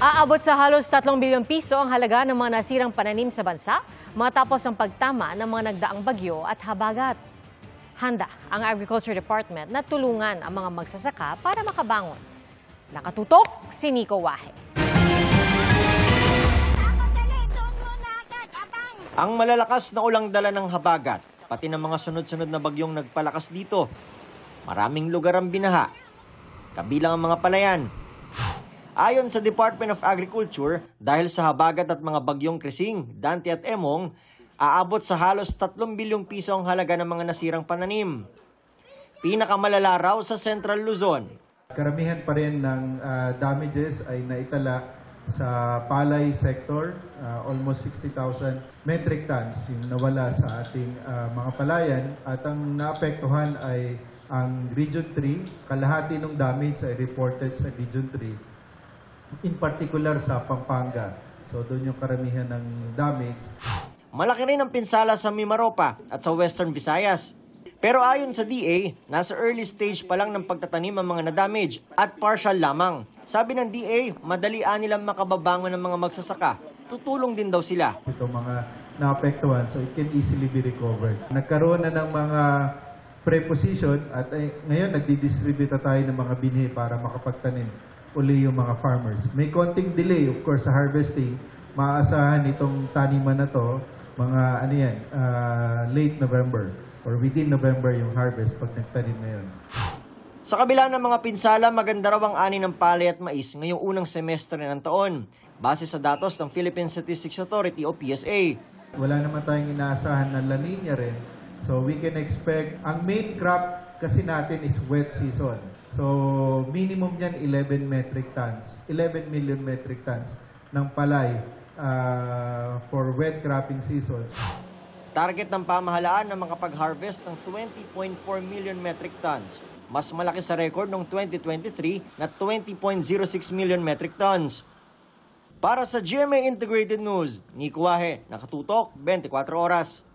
Aabot sa halos 3 bilyong piso ang halaga ng mga nasirang pananim sa bansa matapos ang pagtama ng mga nagdaang bagyo at habagat. Handa ang Agriculture Department na tulungan ang mga magsasaka para makabangon. Nakatutok si Nico Wahe. Ang malalakas na ulang dala ng habagat, pati ng mga sunod-sunod na bagyong nagpalakas dito. Maraming lugar ang binaha, kabilang ang mga palayan. Ayon sa Department of Agriculture, dahil sa habagat at mga bagyong Krising, Dante at Emong, aabot sa halos 3 bilyong piso ang halaga ng mga nasirang pananim. Pinakamalala raw sa Central Luzon. Karamihan pa rin ng damages ay naitala sa palay sector, almost 60,000 metric tons yung nawala sa ating mga palayan, at ang naapektuhan ay ang Region 3. Kalahati ng damage ay reported sa Region 3, in particular sa Pampanga. So doon yung karamihan ng damage. Malaki rin ang pinsala sa Mimaropa at sa Western Visayas. Pero ayon sa DA, nasa early stage pa lang ng pagtatanim ang mga na-damage at partial lamang. Sabi ng DA, madalian nilang makababangon ng mga magsasaka. Tutulong din daw sila. Itong mga naapektuhan, so it can easily be recovered. Nagkaroon na ng mga preposition at ngayon nagdi-distribute tayo ng mga binhi para makapagtanim uli yung mga farmers. May konting delay, of course, sa harvesting. Maaasahan itong taniman na to, mga late November or within November yung harvest pag nagtanim ngayon. Sa kabila ng mga pinsala, maganda raw ang ani ng palay at mais ngayong unang semestre ng taon, base sa datos ng Philippine Statistics Authority o PSA. Wala naman tayong inaasahan na La Nina rin. So we can expect, ang main crop kasi natin is wet season. So minimum yan 11 metric tons, 11 million metric tons ng palay for wet cropping seasons. Target ng pamahalaan na makapag-harvest ng 20.4 million metric tons. Mas malaki sa record noong 2023 na 20.06 million metric tons. Para sa GMA Integrated News, Nico Wahe, nakatutok 24 oras.